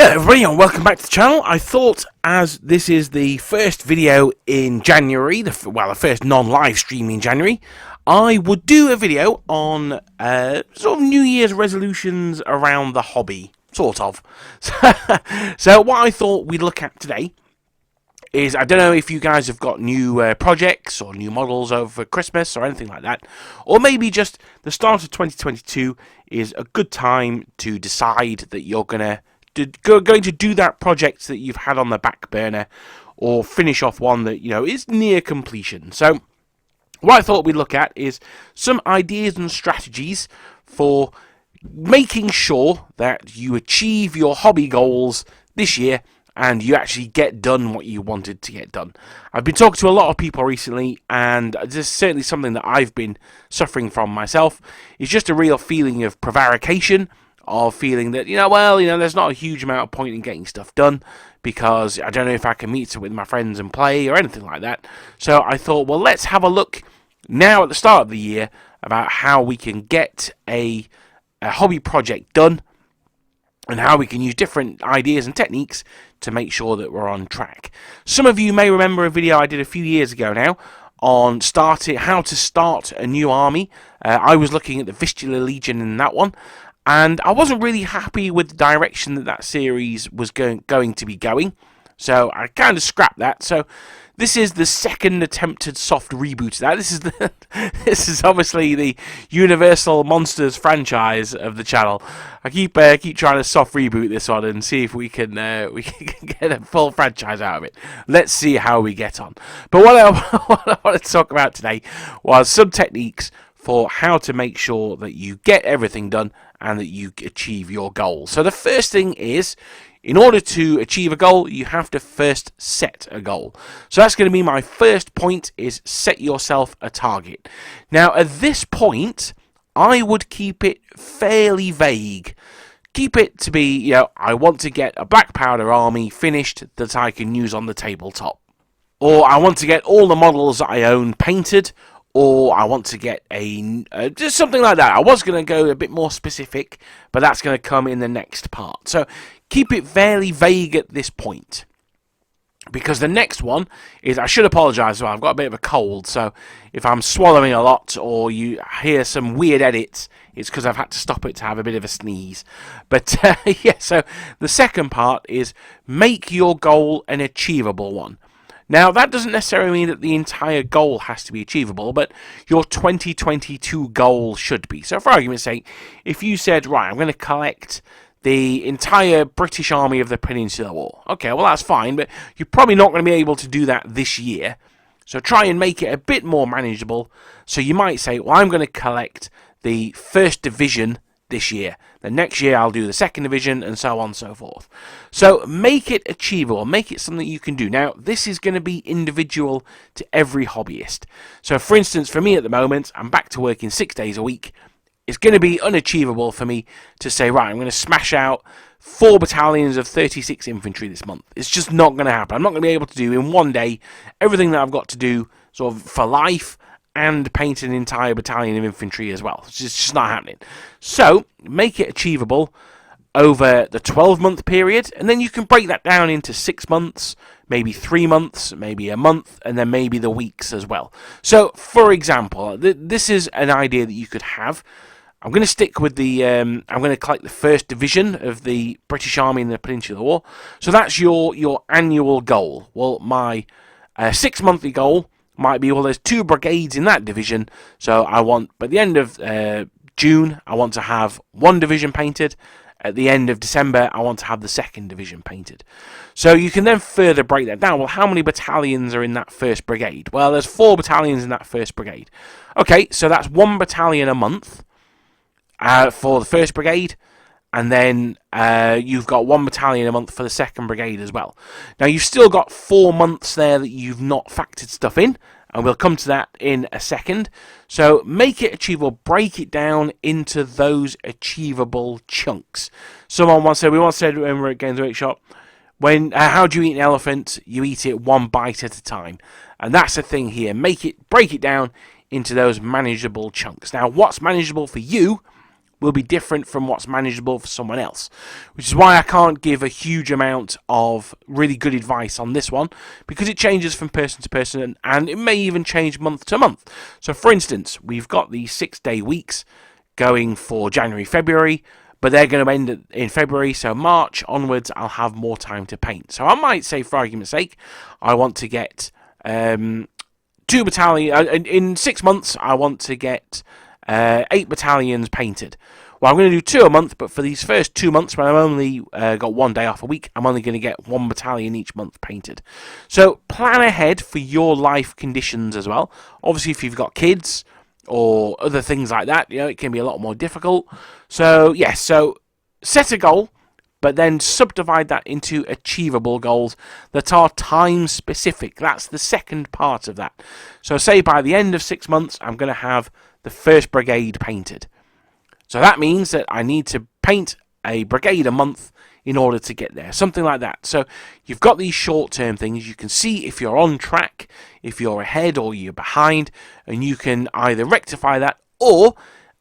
Hello everybody and welcome back to the channel. I thought, as this is the first video in January, the first non-live stream in January, I would do a video on sort of New Year's resolutions around the hobby, sort of. So what I thought we'd look at today is, I don't know if you guys have got new projects or new models over Christmas or anything like that, or maybe just the start of 2022 is a good time to decide that you're going to do that project that you've had on the back burner, or finish off one that is near completion. So what I thought we'd look at is some ideas and strategies for making sure that you achieve your hobby goals this year and you actually get done what you wanted to get done. I've been talking to a lot of people recently, and this is certainly something that I've been suffering from myself. It's just a real feeling of prevarication, of feeling that, there's not a huge amount of point in getting stuff done because I don't know if I can meet with my friends and play or anything like that. So I thought, well, let's have a look now at the start of the year about how we can get a hobby project done and how we can use different ideas and techniques to make sure that we're on track. Some of you may remember a video I did a few years ago now on how to start a new army. I was looking at the Vistula Legion in that one, and I wasn't really happy with the direction that series was going to be going, so I kind of scrapped that. So this is the second attempted soft reboot of that. This is obviously the Universal Monsters franchise of the channel. I keep trying to soft reboot this one and see if we can get a full franchise out of it. Let's see how we get on. But what I want to talk about today was some techniques for how to make sure that you get everything done and that you achieve your goal. So the first thing is, in order to achieve a goal, you have to first set a goal. So that's going to be my first point, is set yourself a target. Now, at this point, I would keep it fairly vague. Keep it to be, I want to get a black powder army finished that I can use on the tabletop. Or I want to get all the models that I own painted, or I want to get just something like that. I was going to go a bit more specific, but that's going to come in the next part. So keep it fairly vague at this point, because the next one is, I should apologise, I've got a bit of a cold, so if I'm swallowing a lot or you hear some weird edits, it's because I've had to stop it to have a bit of a sneeze. But yeah, so the second part is, make your goal an achievable one. Now, that doesn't necessarily mean that the entire goal has to be achievable, but your 2022 goal should be. So for argument's sake, if you said, right, I'm going to collect the entire British Army of the Peninsular War. Okay, well, that's fine, but you're probably not going to be able to do that this year. So try and make it a bit more manageable. So you might say, well, I'm going to collect the 1st Division this year. The next year I'll do the 2nd Division, and so on and so forth. So make it achievable, make it something you can do. Now, this is going to be individual to every hobbyist. So for instance, for me at the moment, I'm back to working 6 days a week. It's going to be unachievable for me to say, right, I'm going to smash out 4 battalions of 36 infantry this month. It's just not going to happen. I'm not going to be able to do in one day everything that I've got to do sort of for life, and paint an entire battalion of infantry as well. It's just not happening. So make it achievable over the 12-month period, and then you can break that down into 6 months, maybe 3 months, maybe a month, and then maybe the weeks as well. So, for example, this is an idea that you could have. I'm going to stick with I'm going to collect the 1st Division of the British Army in the Peninsular War. So that's your annual goal. Well, my 6-monthly goal might be, well, there's 2 brigades in that division, so I want, by the end of June, I want to have 1 division painted. At the end of December, I want to have the 2nd Division painted. So you can then further break that down. Well, how many battalions are in that 1st brigade? Well, there's 4 battalions in that 1st brigade. Okay, so that's 1 battalion a month for the 1st brigade, and then you've got 1 battalion a month for the 2nd brigade as well. Now, you've still got 4 months there that you've not factored stuff in, and we'll come to that in a second. So make it achievable, break it down into those achievable chunks. Someone once said, when we were at Games Workshop, how do you eat an elephant? You eat it 1 bite at a time. And that's the thing here. Break it down into those manageable chunks. Now, what's manageable for you will be different from what's manageable for someone else, which is why I can't give a huge amount of really good advice on this one, because it changes from person to person, and it may even change month to month. So for instance, we've got the 6-day weeks going for January, February, but they're going to end in February, so March onwards I'll have more time to paint. So I might say, for argument's sake, I want to get 2 battalions, in 6 months I want to get 8 battalions painted. Well, I'm going to do 2 a month, but for these first 2 months, when I've only got 1 day off a week, I'm only going to get 1 battalion each month painted. So plan ahead for your life conditions as well. Obviously, if you've got kids or other things like that, you know, it can be a lot more difficult. So yes, so set a goal, but then subdivide that into achievable goals that are time specific. That's the second part of that. So say by the end of 6 months, I'm going to have the first brigade painted. So that means that I need to paint a brigade a month in order to get there, something like that. So you've got these short-term things. You can see if you're on track, if you're ahead or you're behind, and you can either rectify that, or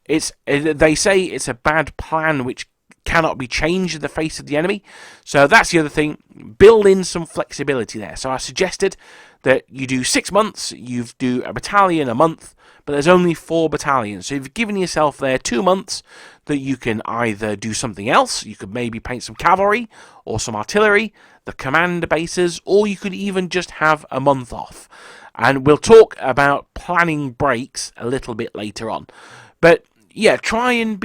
they say it's a bad plan which cannot be changed in the face of the enemy. So that's the other thing. Build in some flexibility there. So I suggested that you do 6 months, you do a battalion a month, but there's only 4 battalions. So you've given yourself there 2 months that you can either do something else. You could maybe paint some cavalry or some artillery, the command bases, or you could even just have a month off. And we'll talk about planning breaks a little bit later on. But yeah, try and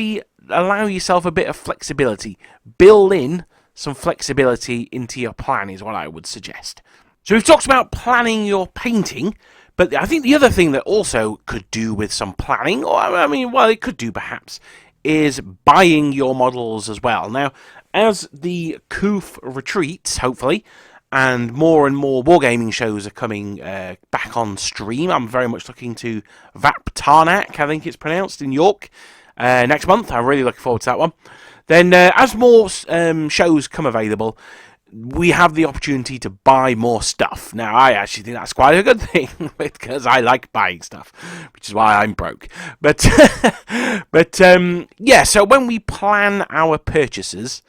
allow yourself a bit of flexibility. Build in some flexibility into your plan is what I would suggest. So we've talked about planning your painting, but I think the other thing that also could do with some planning, or I mean, well, it could do perhaps, is buying your models as well. Now, as the COOF retreats, hopefully, and more Wargaming shows are coming back on stream, I'm very much looking to Vaptarnak, I think it's pronounced, in York, next month. I'm really looking forward to that one. Then, as more shows come available, we have the opportunity to buy more stuff. Now, I actually think that's quite a good thing, because I like buying stuff, which is why I'm broke. But, yeah, so when we plan our purchases,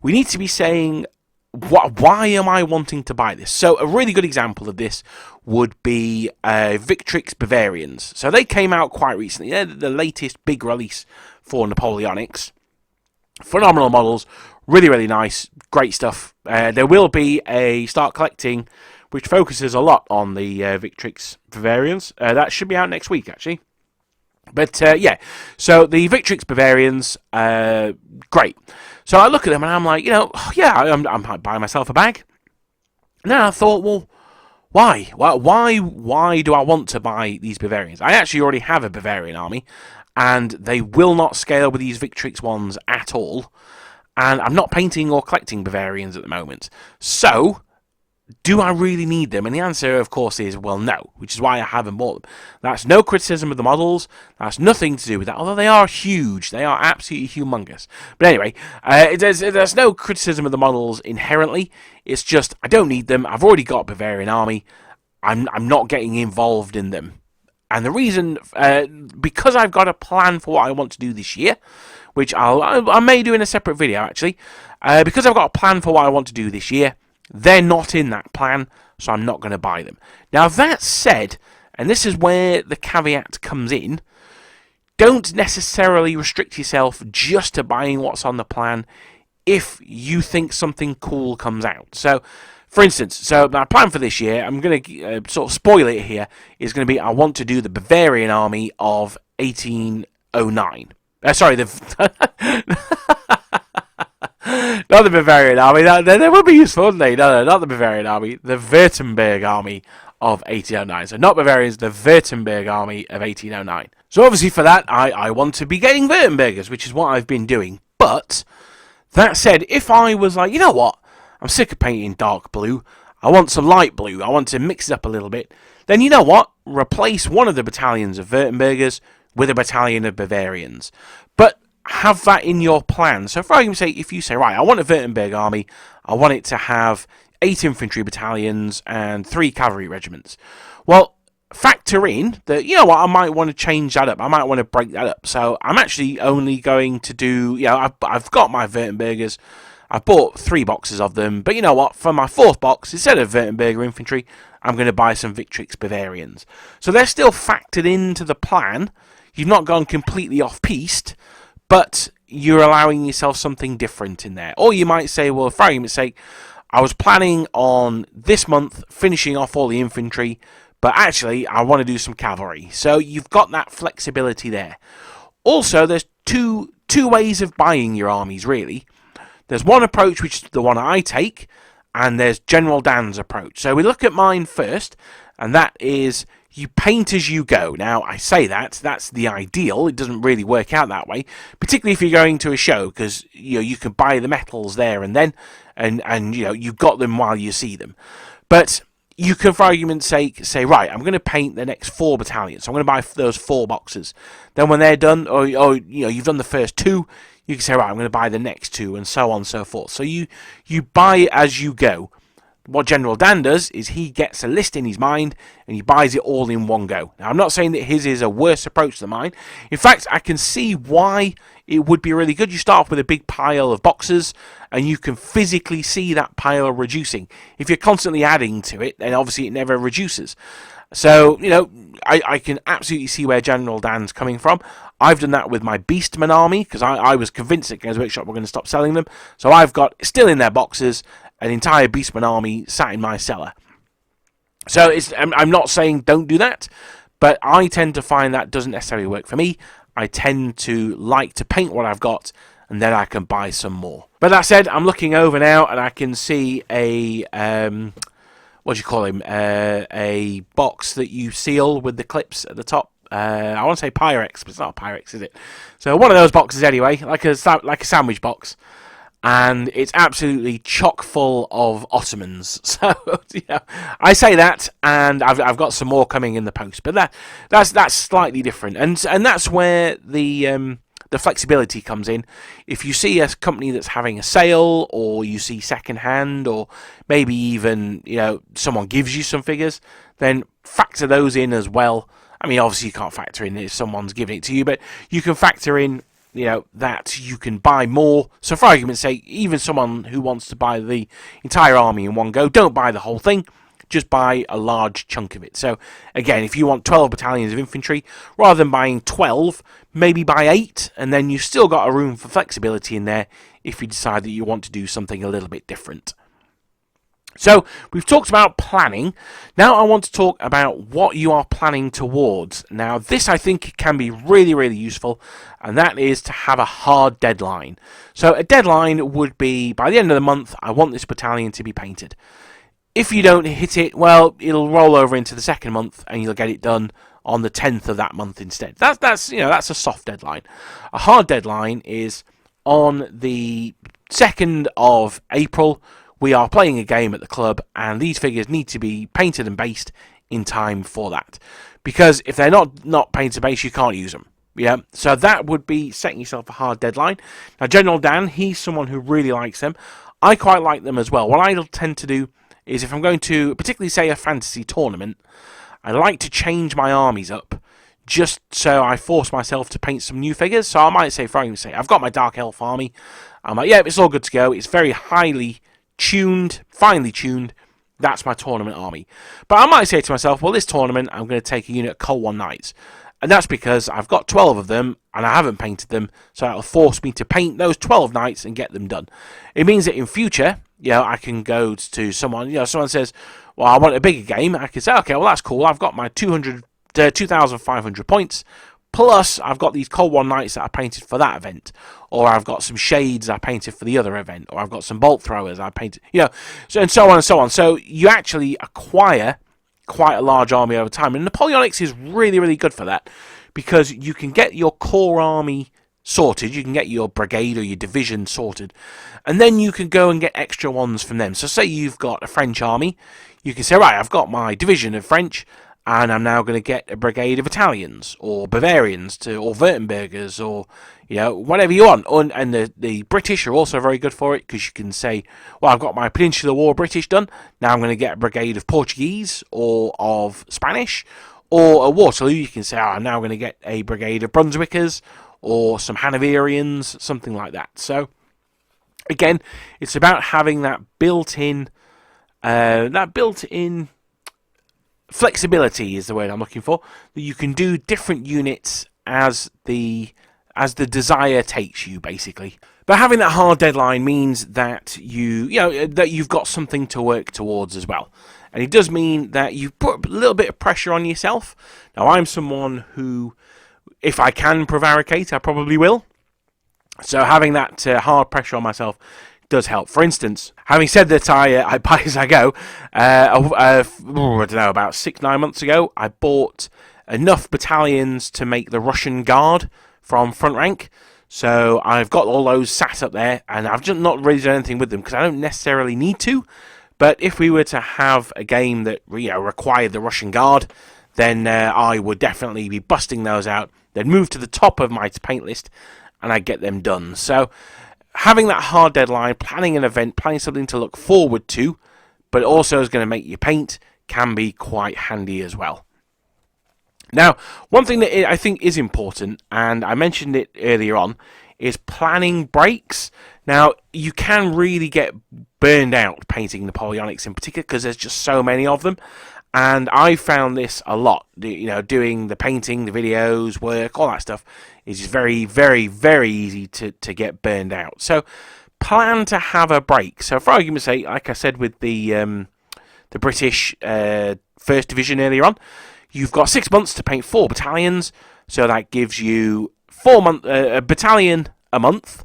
we need to be saying, why am I wanting to buy this? So a really good example of this would be Victrix Bavarians. So they came out quite recently. They're the latest big release for Napoleonics. Phenomenal models, really, really nice, great stuff. There will be a start collecting which focuses a lot on the Victrix Bavarians. That should be out next week, actually. But yeah, so the Victrix Bavarians, great. So I look at them and I'm like, you know, yeah, I'm buying myself a bag. And then I thought, well, why? Why do I want to buy these Bavarians? I actually already have a Bavarian army, and they will not scale with these Victrix ones at all. And I'm not painting or collecting Bavarians at the moment. So, do I really need them? And the answer, of course, is, well, no, which is why I haven't bought them. That's no criticism of the models. That's nothing to do with that, although they are huge. They are absolutely humongous. But anyway, there's no criticism of the models inherently. It's just, I don't need them. I've already got a Bavarian army. I'm not getting involved in them. And the reason, because I've got a plan for what I want to do this year, which I may do in a separate video, actually, because I've got a plan for what I want to do this year, they're not in that plan, so I'm not going to buy them. Now, that said, and this is where the caveat comes in, don't necessarily restrict yourself just to buying what's on the plan if you think something cool comes out. So, for instance, so my plan for this year, I'm going to sort of spoil it here, is going to be I want to do the Bavarian army of 1809. Sorry, not the Bavarian army. They would be useful, wouldn't they? No, not the Bavarian army. The Württemberg army of 1809. So not Bavarians, the Württemberg army of 1809. So obviously for that, I want to be getting Württembergers, which is what I've been doing. But that said, if I was like, you know what? I'm sick of painting dark blue. I want some light blue. I want to mix it up a little bit. Then you know what? Replace one of the battalions of Württembergers with a battalion of Bavarians. But have that in your plan. So for argument's sake, if you say, right, I want a Württemberg army, I want it to have 8 infantry battalions and 3 cavalry regiments. Well, factor in that, you know what, I might want to change that up. I might want to break that up. So I'm actually only going to do, you know, I've got my Württembergers. I bought 3 boxes of them. But you know what, for my 4th box, instead of Württemberger infantry, I'm going to buy some Victrix Bavarians. So they're still factored into the plan. You've not gone completely off-piste, but you're allowing yourself something different in there. Or you might say, well, for argument's sake, I was planning on this month finishing off all the infantry, but actually I want to do some cavalry. So you've got that flexibility there. Also, there's two ways of buying your armies, really. There's one approach, which is the one I take, and there's General Dan's approach. So we look at mine first, and that is you paint as you go. Now, I say that's the ideal. It doesn't really work out that way, particularly if you're going to a show, because you can buy the metals there and then, and you've got them while you see them. But you can, for argument's sake, say, right, I'm going to paint the next 4 battalions. So I'm going to buy those 4 boxes. Then when they're done, or you've done the first 2, you can say, right, I'm going to buy the next 2, and so on and so forth. So you buy as you go. What General Dan does is he gets a list in his mind and he buys it all in one go. Now, I'm not saying that his is a worse approach than mine. In fact, I can see why it would be really good. You start off with a big pile of boxes and you can physically see that pile reducing. If you're constantly adding to it, then obviously it never reduces. So, I can absolutely see where General Dan's coming from. I've done that with my Beastman army, because I was convinced at Games Workshop we're going to stop selling them. So I've got, still in their boxes, an entire Beastman army sat in my cellar. So I'm not saying don't do that, but I tend to find that doesn't necessarily work for me. I tend to like to paint what I've got, and then I can buy some more. But that said, I'm looking over now, and I can see a... what do you call him? A box that you seal with the clips at the top. I want to say Pyrex, but it's not a Pyrex, is it? So one of those boxes anyway, like a sandwich box, and it's absolutely chock full of Ottomans. So I say that, and I've got some more coming in the post, but that's slightly different, and that's where the flexibility comes in. If you see a company that's having a sale, or you see second hand, or maybe even someone gives you some figures, then factor those in as well. I mean, obviously you can't factor in if someone's giving it to you, but you can factor in that you can buy more. So for argument's sake, even someone who wants to buy the entire army in one go, don't buy the whole thing. Just buy a large chunk of it. So, again, if you want 12 battalions of infantry, rather than buying 12, maybe buy 8, and then you've still got a room for flexibility in there if you decide that you want to do something a little bit different. So, we've talked about planning. Now I want to talk about what you are planning towards. Now, this I think can be really, really useful, and that is to have a hard deadline. So, a deadline would be, by the end of the month, I want this battalion to be painted. If you don't hit it, well, it'll roll over into the second month, and you'll get it done on the 10th of that month instead. That's a soft deadline. A hard deadline is on the 2nd of April. We are playing a game at the club, and these figures need to be painted and based in time for that. Because if they're not painted and based, you can't use them. Yeah, so that would be setting yourself a hard deadline. Now, General Dan, he's someone who really likes them. I quite like them as well. What I tend to do is, if I'm going to, particularly say a fantasy tournament, I like to change my armies up, just so I force myself to paint some new figures. So I might say, for argument's sake, I've got my Dark Elf army. I'm like, yeah, it's all good to go. It's very highly tuned, finely tuned. That's my tournament army. But I might say to myself, well, this tournament, I'm going to take a unit of Cold One Knights. And that's because I've got 12 of them, and I haven't painted them, so that'll force me to paint those 12 knights and get them done. It means that in future, I can go to someone, someone says, well, I want a bigger game. I can say, okay, well, that's cool. I've got my 2,500 points, plus I've got these Cold One Knights that I painted for that event, or I've got some shades I painted for the other event, or I've got some bolt throwers I painted, and so on and so on. So you actually acquire quite a large army over time, and Napoleonics is really, really good for that, because you can get your core army sorted, you can get your brigade or your division sorted, and then you can go and get extra ones from them. So say you've got a French army, you can say, right, I've got my division of French, and I'm now going to get a brigade of Italians, or Bavarians, or Württembergers, or whatever you want. And the British are also very good for it, because you can say, well, I've got my Peninsular War British done, now I'm going to get a brigade of Portuguese, or of Spanish, Or at Waterloo, you can say, I'm now going to get a brigade of Brunswickers or some Hanoverians, something like that. So, again, it's about having that built-in flexibility is the word I'm looking for. That you can do different units as the desire takes you, basically. But having that hard deadline means that that you've got something to work towards as well. And it does mean that you put a little bit of pressure on yourself. Now, I'm someone who, if I can prevaricate, I probably will. So having that hard pressure on myself does help. For instance, having said that I buy as I go, I don't know, about 6-9 months ago, I bought enough battalions to make the Russian Guard from front rank. So I've got all those sat up there, and I've just not really done anything with them because I don't necessarily need to. But if we were to have a game that required the Russian Guard, then I would definitely be busting those out. They'd move to the top of my paint list, and I'd get them done. So having that hard deadline, planning an event, planning something to look forward to, but also is going to make you paint, can be quite handy as well. Now, one thing that I think is important, and I mentioned it earlier on, is planning breaks. Now, you can really get burned out painting Napoleonics in particular because there's just so many of them. And I found this a lot. Doing the painting, the videos, work, all that stuff is just very, very, very easy to get burned out. So, plan to have a break. So, for argument's sake, like I said with the British 1st Division earlier on, you've got 6 months to paint 4 battalions. So that gives you a battalion a month.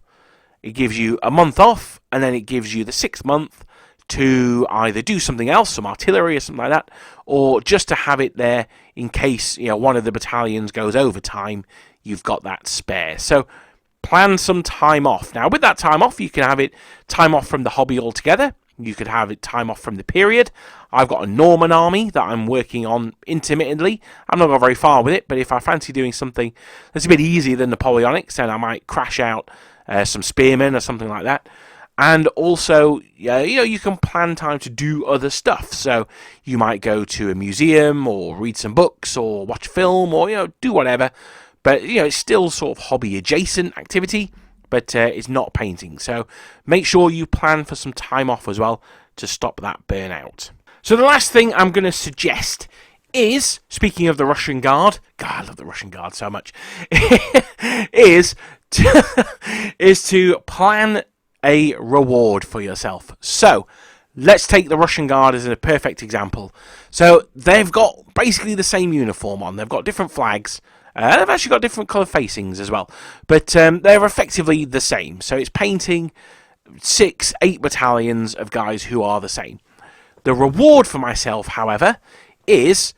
It gives you a month off, and then it gives you the 6th month to either do something else, some artillery or something like that, or just to have it there in case one of the battalions goes overtime. You've got that spare. So plan some time off. Now, with that time off, you can have it time off from the hobby altogether. You could have it time off from the period. I've got a Norman army that I'm working on intermittently. I'm not going very far with it, but if I fancy doing something that's a bit easier than Napoleonics, then I might crash out some spearmen or something like that. And also, you can plan time to do other stuff. So you might go to a museum or read some books or watch a film or, do whatever. But, it's still sort of hobby adjacent activity, but it's not painting. So make sure you plan for some time off as well to stop that burnout. So the last thing I'm going to suggest is, speaking of the Russian Guard, God, I love the Russian Guard so much, is to plan a reward for yourself. So let's take the Russian Guard as a perfect example. So they've got basically the same uniform on. They've got different flags. They've actually got different colour facings as well. But they're effectively the same. So it's painting 6-8 battalions of guys who are the same. The reward for myself, however, is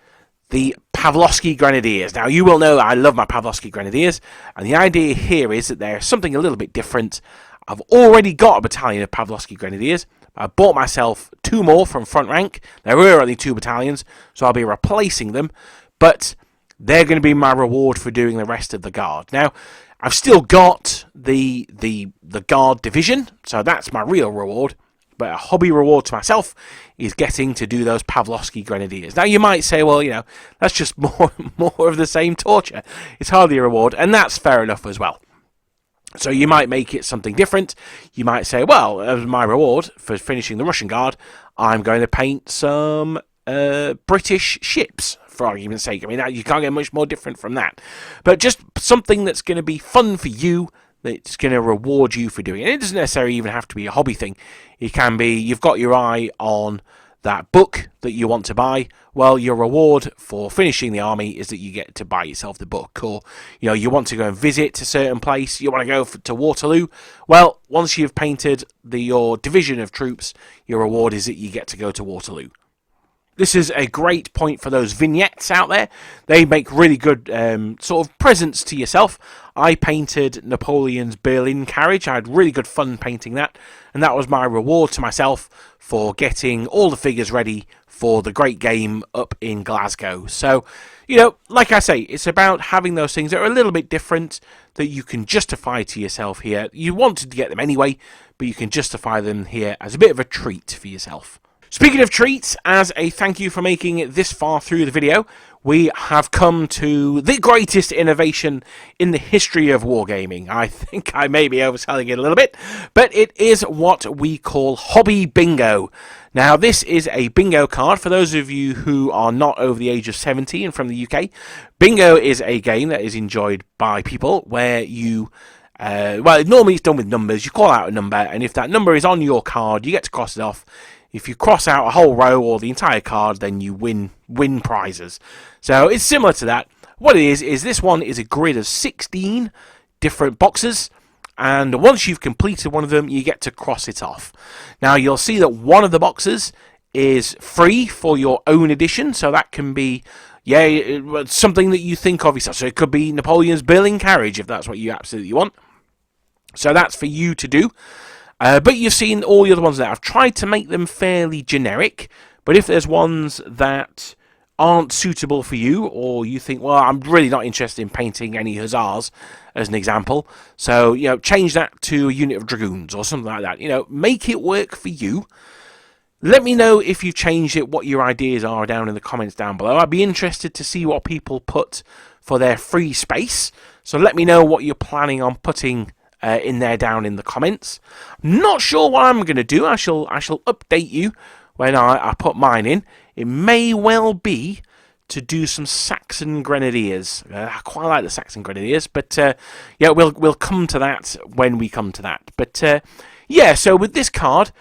the Pavlovsky Grenadiers. Now, you will know I love my Pavlovsky Grenadiers. And the idea here is that they're something a little bit different. I've already got a battalion of Pavlovsky Grenadiers. I bought myself 2 more from front rank. There were only 2 battalions, so I'll be replacing them. But they're going to be my reward for doing the rest of the Guard. Now, I've still got the Guard division, so that's my real reward. But a hobby reward to myself is getting to do those Pavlovsky Grenadiers. Now, you might say, well, that's just more of the same torture. It's hardly a reward, and that's fair enough as well. So you might make it something different. You might say, well, as my reward for finishing the Russian Guard, I'm going to paint some British ships, for argument's sake. I mean, you can't get much more different from that. But just something that's going to be fun for you, that's going to reward you for doing it. It doesn't necessarily even have to be a hobby thing. It can be, you've got your eye on that book that you want to buy. Well, your reward for finishing the army is that you get to buy yourself the book. Or, you want to go and visit a certain place. You want to go to Waterloo. Well, once you've painted your division of troops, your reward is that you get to go to Waterloo. This is a great point for those vignettes out there. They make really good sort of presents to yourself. I painted Napoleon's Berlin carriage. I had really good fun painting that. And that was my reward to myself for getting all the figures ready for the great game up in Glasgow. So, like I say, it's about having those things that are a little bit different that you can justify to yourself here. You wanted to get them anyway, but you can justify them here as a bit of a treat for yourself. Speaking of treats, as a thank you for making it this far through the video, we have come to the greatest innovation in the history of wargaming. I think I may be overselling it a little bit, but it is what we call Hobby Bingo. Now, this is a bingo card. For those of you who are not over the age of 70 and from the UK, bingo is a game that is enjoyed by people where you... well, normally it's done with numbers. You call out a number, and if that number is on your card, you get to cross it off. If you cross out a whole row or the entire card, then you win prizes. So it's similar to that. What it is this one is a grid of 16 different boxes, and once you've completed one of them, you get to cross it off. Now, you'll see that one of the boxes is free for your own edition, so that can be... yeah, something that you think of yourself. So it could be Napoleon's Birling Carriage, if that's what you absolutely want. So that's for you to do. But you've seen all the other ones there. I've tried to make them fairly generic, but if there's ones that aren't suitable for you, or you think, well, I'm really not interested in painting any hussars, as an example, so, change that to a unit of dragoons, or something like that. Make it work for you. Let me know if you've changed it, what your ideas are down in the comments down below. I'd be interested to see what people put for their free space. So let me know what you're planning on putting in there down in the comments. I'm not sure what I'm going to do. I shall update you when I put mine in. It may well be to do some Saxon Grenadiers. I quite like the Saxon Grenadiers, but yeah, we'll come to that when we come to that. But yeah, so with this card,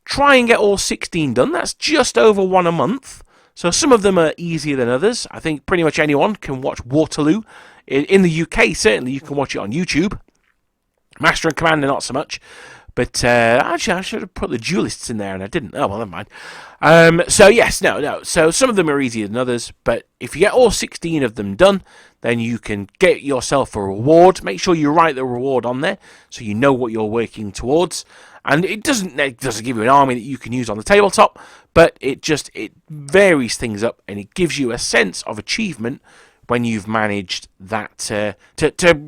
try and get all 16 done. That's just over one a month. So some of them are easier than others. I think pretty much anyone can watch Waterloo. In the UK, certainly, you can watch it on YouTube. Master and Commander, not so much. But actually, I should have put the Duelists in there, and I didn't. Oh, well, never mind. So, yes, no. So some of them are easier than others. But if you get all 16 of them done, then you can get yourself a reward. Make sure you write the reward on there so you know what you're working towards. And it doesn't give you an army that you can use on the tabletop, but it varies things up, and it gives you a sense of achievement when you've managed that to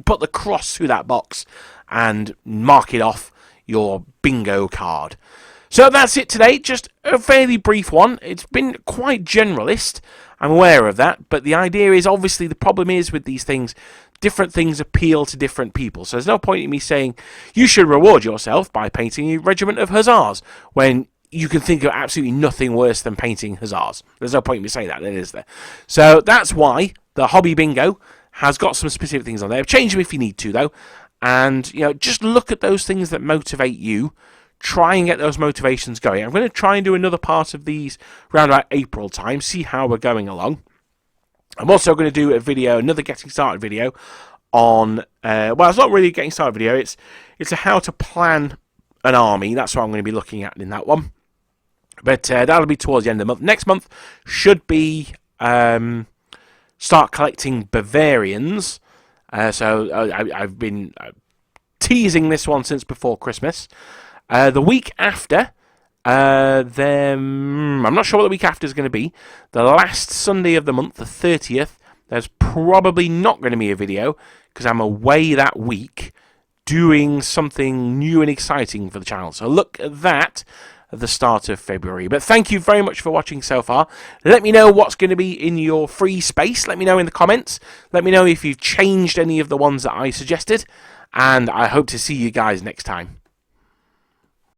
put the cross through that box and mark it off your bingo card. So that's it today. Just a fairly brief one. It's been quite generalist. I'm aware of that, but the idea is, obviously, the problem is with these things, different things appeal to different people. So there's no point in me saying you should reward yourself by painting a regiment of hussars when you can think of absolutely nothing worse than painting hussars. There's no point in me saying that, is there? So that's why the Hobby Bingo has got some specific things on there. Change them if you need to, though. And, just look at those things that motivate you. Try and get those motivations going. I'm going to try and do another part of these around about April time, see how we're going along. I'm also going to do a video, another getting started video on, well, it's not really a getting started video, it's a how to plan an army. That's what I'm going to be looking at in that one. But that'll be towards the end of the month. Next month should be start collecting Bavarians. So I've been teasing this one since before Christmas. The week after, then I'm not sure what the week after is going to be. The last Sunday of the month, the 30th, there's probably not going to be a video because I'm away that week doing something new and exciting for the channel. So look at that at the start of February. But thank you very much for watching so far. Let me know what's going to be in your free space. Let me know in the comments. Let me know if you've changed any of the ones that I suggested. And I hope to see you guys next time.